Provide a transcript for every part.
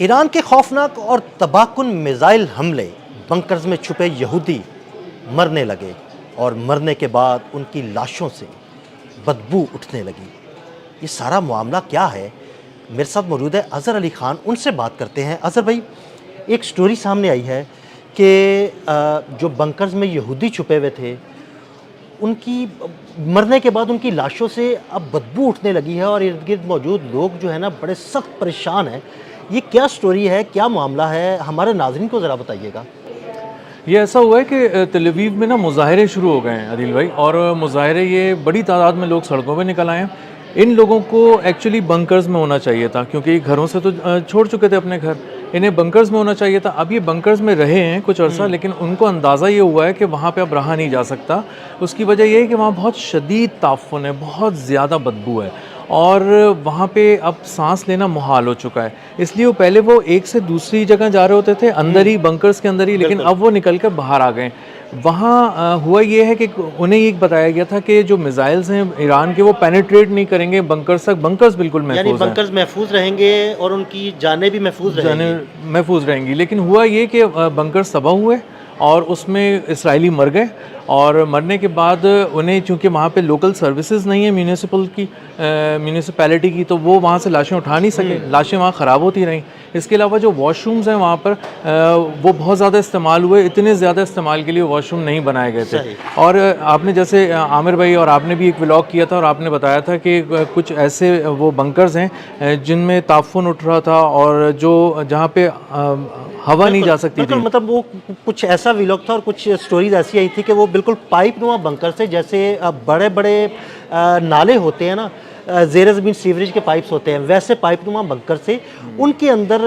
ایران کے خوفناک اور تباہ کن میزائل حملے، بنکرز میں چھپے یہودی مرنے لگے اور مرنے کے بعد ان کی لاشوں سے بدبو اٹھنے لگی۔ یہ سارا معاملہ کیا ہے؟ میرے ساتھ موجود ہے اظہر علی خان، ان سے بات کرتے ہیں۔ اظہر بھائی، ایک سٹوری سامنے آئی ہے کہ جو بنکرز میں یہودی چھپے ہوئے تھے، ان کی مرنے کے بعد ان کی لاشوں سے اب بدبو اٹھنے لگی ہے اور ارد گرد موجود لوگ جو ہے نا بڑے سخت پریشان ہیں۔ یہ کیا سٹوری ہے، کیا معاملہ ہے؟ ہمارے ناظرین کو ذرا بتائیے گا۔ یہ ایسا ہوا ہے کہ تل ابیب میں نا مظاہرے شروع ہو گئے ہیں عادل بھائی، اور مظاہرے یہ بڑی تعداد میں لوگ سڑکوں پہ نکل آئے ہیں۔ ان لوگوں کو ایکچولی بنکرز میں ہونا چاہیے تھا، کیونکہ یہ گھروں سے تو چھوڑ چکے تھے اپنے گھر، انہیں بنکرز میں ہونا چاہیے تھا۔ اب یہ بنکرز میں رہے ہیں کچھ عرصہ، لیکن ان کو اندازہ یہ ہوا ہے کہ وہاں پہ اب رہا نہیں جا سکتا۔ اس کی وجہ یہ ہے کہ وہاں بہت شدید تعفن ہے، بہت زیادہ بدبو ہے، اور وہاں پہ اب سانس لینا محال ہو چکا ہے۔ اس لیے پہلے وہ ایک سے دوسری جگہ جا رہے ہوتے تھے، اندر ہی بنکرز کے اندر ہی، لیکن اب وہ نکل کر باہر آ گئے۔ وہاں ہوا یہ ہے کہ انہیں یہ بتایا گیا تھا کہ جو میزائلز ہیں ایران کے، وہ پینیٹریٹ نہیں کریں گے بنکرز تک، بنکرز بالکل محفوظ ہیں، یعنی بنکرز محفوظ رہیں گے اور ان کی جانیں بھی محفوظ رہیں گی۔ محفوظ رہیں گی۔ لیکن ہوا یہ کہ بنکرز تباہ ہوئے اور اس میں اسرائیلی مر گئے، اور مرنے کے بعد انہیں چونکہ وہاں پہ لوکل سروسز نہیں ہیں میونسپیلٹی کی، تو وہ وہاں سے لاشیں اٹھا نہیں سکے، لاشیں وہاں خراب ہوتی رہیں۔ اس کے علاوہ جو واش رومز ہیں وہاں پر وہ بہت زیادہ استعمال ہوئے، اتنے زیادہ استعمال کے لیے واش روم نہیں بنائے گئے تھے۔ اور آپ نے جیسے عامر بھائی اور آپ نے بھی ایک ولاگ کیا تھا، اور آپ نے بتایا تھا کہ کچھ ایسے وہ بنکرز ہیں جن میں تعفن اٹھ رہا تھا اور جہاں پہ ہوا نہیں جا سکتی تھی۔ مطلب وہ کچھ ایسا ولاگ تھا اور کچھ سٹوریز ایسی آئی تھی کہ وہ بالکل پائپ نما بنکر سے، جیسے بڑے بڑے نالے ہوتے ہیں نا، زیر زمین سیوریج کے پائپس ہوتے ہیں، ویسے پائپ نما بنکر سے ان کے اندر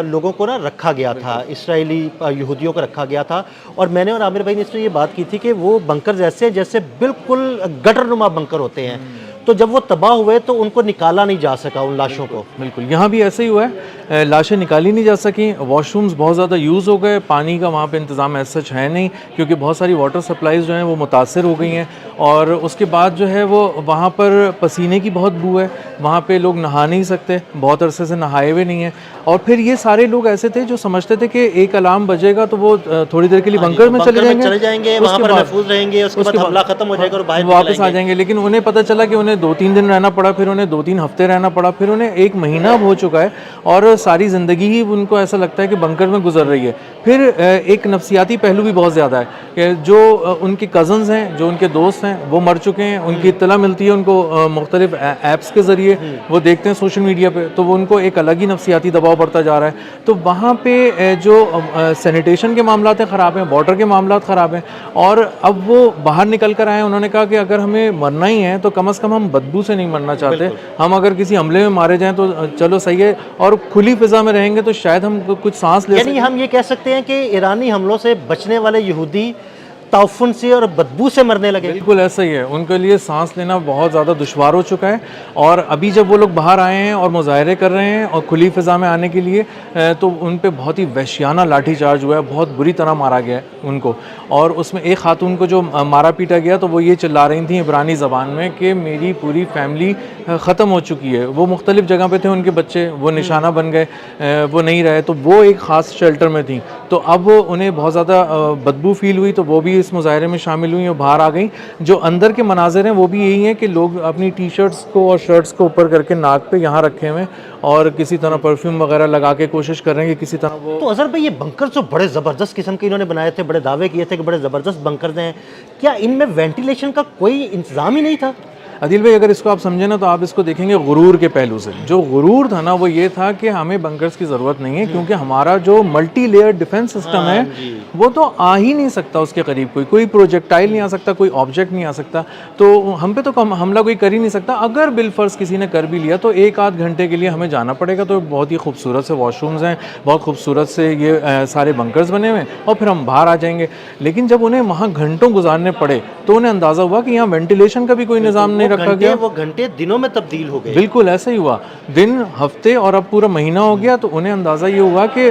لوگوں کو نا رکھا گیا تھا، اسرائیلی یہودیوں کو رکھا گیا تھا۔ اور میں نے اور عامر بھائی نے اس میں یہ بات کی تھی کہ وہ بنکرز ایسے جیسے بالکل گٹر نما بنکر ہوتے ہیں، تو جب وہ تباہ ہوئے تو ان کو نکالا نہیں جا سکا، ان لاشوں کو۔ بالکل یہاں بھی ایسا ہی ہوا ہے، لاشیں نکالی نہیں جا سکیں، واش رومز بہت زیادہ یوز ہو گئے، پانی کا وہاں پہ انتظام ایسا سچ ہے نہیں، کیونکہ بہت ساری واٹر سپلائیز جو ہیں وہ متاثر ہو گئی ہیں، اور اس کے بعد جو ہے وہ وہاں پر پسینے کی بہت بو ہے، وہاں پہ لوگ نہا نہیں سکتے، بہت عرصے سے نہائے ہوئے نہیں ہیں۔ اور پھر یہ سارے لوگ ایسے تھے جو سمجھتے تھے کہ ایک الارم بجے گا تو وہ تھوڑی دیر کے لیے بنکر میں چلے جائیں گے، وہاں پر محفوظ رہیں گے، اس کے بعد حملہ ختم ہو جائے گا اور باہر واپس آ جائیں گے۔ لیکن انہیں پتہ چلا کہ انہیں 2-3 دن رہنا پڑا، پھر انہیں 2-3 ہفتے رہنا پڑا، پھر انہیں 1 مہینہ اب ہو چکا ہے، اور ساری زندگی ہی ان کو ایسا لگتا ہے کہ بنکر میں گزر رہی ہے۔ پھر ایک نفسیاتی پہلو بھی بہت زیادہ ہے کہ جو ان کے کزنز ہیں، جو ان کے دوست ہیں، وہ مر چکے ہیں، ان کی اطلاع ملتی ہے ان کو مختلف ایپس کے ذریعے، وہ دیکھتے ہیں سوشل میڈیا پہ، تو وہ ان کو ایک الگ ہی نفسیاتی دباؤ پڑتا جا رہا ہے۔ تو وہاں پہ جو سینیٹیشن کے معاملات ہیں خراب ہیں، واٹر کے معاملات خراب ہیں، اور اب وہ باہر نکل کر آئے، انہوں نے کہا کہ اگر ہمیں مرنا ہی ہے تو کم از کم ہم بدبو سے نہیں مرنا چاہتے، ہم اگر کسی حملے میں مارے جائیں تو چلو صحیح ہے، اور کھلی فضا میں رہیں گے تو شاید ہم کچھ سانس لے سکیں۔ یعنی ہم یہ کہہ سکتے ہیں کہ ایرانی حملوں سے بچنے والے یہودی تعفن سے اور بدبو سے مرنے لگے۔ بالکل ایسا ہی ہے، ان کے لیے سانس لینا بہت زیادہ دشوار ہو چکا ہے، اور ابھی جب وہ لوگ باہر آئے ہیں اور مظاہرے کر رہے ہیں اور کھلی فضا میں آنے کے لیے، تو ان پہ بہت ہی وحشیانہ لاٹھی چارج ہوا ہے، بہت بری طرح مارا گیا ہے ان کو۔ اور اس میں ایک خاتون کو جو مارا پیٹا گیا تو وہ یہ چلا رہی تھیں عبرانی زبان میں کہ میری پوری فیملی ختم ہو چکی ہے۔ وہ مختلف جگہ پہ تھے ان کے بچے، وہ نشانہ بن گئے، وہ نہیں رہے، تو وہ ایک خاص شیلٹر میں تھیں، تو اب انہیں بہت زیادہ بدبو فیل ہوئی، تو وہ بھی اس مظاہرے میں شامل ہوئی اور باہر آ گئیں۔ جو اندر کے مناظر ہیں وہ بھی یہی ہیں کہ لوگ اپنی ٹی شرٹس کو اور شرٹس کو اوپر کر کے ناک پہ یہاں رکھے ہوئے، اور کسی طرح پرفیوم وغیرہ لگا کے کوشش کر رہے ہیں کہ کسی طرح وہ۔ تو اظہر بھائی، یہ بنکر جو بڑے زبردست قسم کے انہوں نے بنائے تھے، بڑے دعوے کیے تھے کہ بڑے زبردست بنکرز ہیں، کیا ان میں وینٹیلیشن کا کوئی انتظام ہی نہیں تھا؟ عدیل بھائی، اگر اس کو آپ سمجھیں نا تو آپ اس کو دیکھیں گے غرور کے پہلو سے۔ جو غرور تھا نا وہ یہ تھا کہ ہمیں بنکرز کی ضرورت نہیں ہے، کیونکہ ہمارا جو ملٹی لیئر ڈیفنس سسٹم ہے وہ تو آ ہی نہیں سکتا اس کے قریب، کوئی پروجیکٹائل نہیں آ سکتا، کوئی آبجیکٹ نہیں آ سکتا، تو ہم پہ تو حملہ کوئی کر ہی نہیں سکتا۔ اگر بالفرض کسی نے کر بھی لیا تو 1-8 گھنٹے کے لیے ہمیں جانا پڑے گا، تو بہت ہی خوبصورت سے واش رومز ہیں، بہت خوبصورت سے یہ سارے بنکرز بنے ہوئے ہیں، اور پھر ہم باہر آ جائیں گے۔ لیکن جب انہیں وہاں گھنٹوں گزارنے پڑے تو انہیں اندازہ ہوا کہ یہاں وینٹیلیشن کا بھی کوئی نظام نہیں رکھا گیا۔ وہ گھنٹے دنوں میں تبدیل ہو گئے۔ بالکل ایسا ہی ہوا، دن، ہفتے، اور اب پورا مہینہ ہو گیا، تو انہیں اندازہ یہ ہوا کہ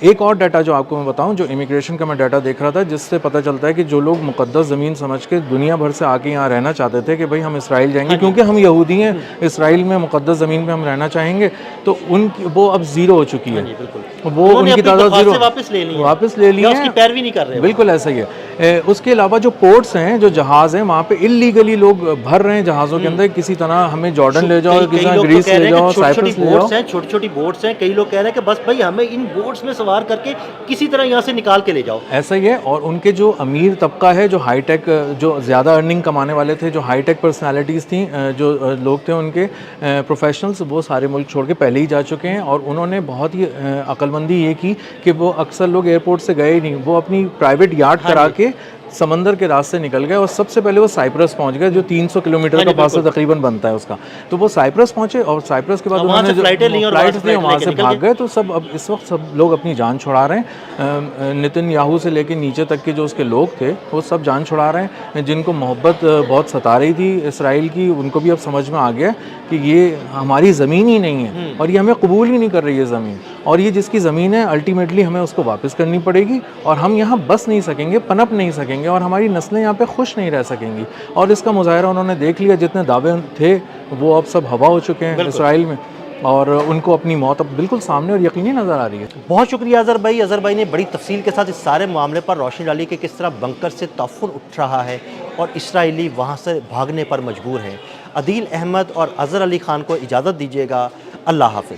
ایک اور ڈیٹا جو آپ کو میں بتاؤں, جو امیگریشن کا میں ڈیٹا دیکھ رہا تھا, جس سے پتہ چلتا ہے کہ جو لوگ مقدس زمین سمجھ کے دنیا بھر سے آ کے یہاں رہنا چاہتے تھے کہ بھائی ہم اسرائیل جائیں گے کیونکہ ہم یہودی ہیں, اسرائیل میں مقدس زمین پہ ہم رہنا چاہیں گے, تو ان کی وہ اب زیرو ہو چکی ہے, وہ ان کی تعداد زیرو واپس لے لی ہے, پیروی نہیں کر رہے. بالکل ایسا ہی ہے. اس کے علاوہ جو پورٹس ہیں, جو جہاز ہیں, وہاں پہ اللیگلی لوگ بھر رہے ہیں جہازوں کے اندر, کسی طرح ہمیں جارڈن لے جاؤ, کسی طرح گریس لے جاؤ, سائپرس لے جاؤ. چھوٹی چھوٹی بوٹس ہیں, کئی لوگ کہہ رہے ہیں کہ بس بھائی ہمیں ان بوٹس میں سوار کر کے کسی طرح یہاں سے نکال کے لے جاؤ. ایسا ہی ہے. اور ان کے جو امیر طبقہ ہے, جو ہائی ٹیک, جو زیادہ ارننگ کمانے والے تھے, جو ہائی ٹیک پرسنالٹیز تھیں, جو لوگ تھے ان کے پروفیشنلز, وہ سارے ملک چھوڑ کے پہلے ہی جا چکے ہیں. اور انہوں نے بہت ہی عقل مندی یہ کی کہ وہ اکثر لوگ ایئرپورٹ سے گئے ہی نہیں, وہ اپنی پرائیویٹ یاٹ کرا کے سمندر کے راستے نکل گئے, اور سب سے پہلے وہ سائپرس پہنچ گئے, جو 300 کلومیٹر کا فاصلہ تقریباً بنتا ہے اس کا. تو وہ سائپرس پہنچے, اور سائپرس کے بعد انہوں نے فلائٹس لی, وہاں سے بھاگ گئے. تو سب اب اس وقت سب لوگ اپنی جان چھڑا رہے ہیں. نتن یاہو سے لے کے نیچے تک کے جو اس کے لوگ تھے, وہ سب جان چھڑا رہے ہیں. جن کو محبت بہت ستا رہی تھی اسرائیل کی, ان کو بھی اب سمجھ میں آ گیا کہ یہ ہماری زمین ہی نہیں ہے, اور یہ ہمیں قبول ہی نہیں کر رہی ہے زمین, اور یہ جس کی زمین ہے الٹیمیٹلی ہمیں اس کو واپس کرنی پڑے گی, اور ہم یہاں بس نہیں سکیں گے, پنپ نہیں سکیں گے, اور ہماری نسلیں یہاں پہ خوش نہیں رہ سکیں گی. اور اس کا مظاہرہ انہوں نے دیکھ لیا, جتنے دعوے تھے وہ اب سب ہوا ہو چکے ہیں اسرائیل میں, اور ان کو اپنی موت اب بالکل سامنے اور یقینی نظر آ رہی ہے. بہت شکریہ اظہر بھائی. اظہر بھائی نے بڑی تفصیل کے ساتھ اس سارے معاملے پر روشنی ڈالی کہ کس طرح بنکر سے تعفن اٹھ رہا ہے اور اسرائیلی وہاں سے بھاگنے پر مجبور ہیں. عدیل احمد اور اظہر علی خان کو اجازت دیجیے گا. اللہ حافظ.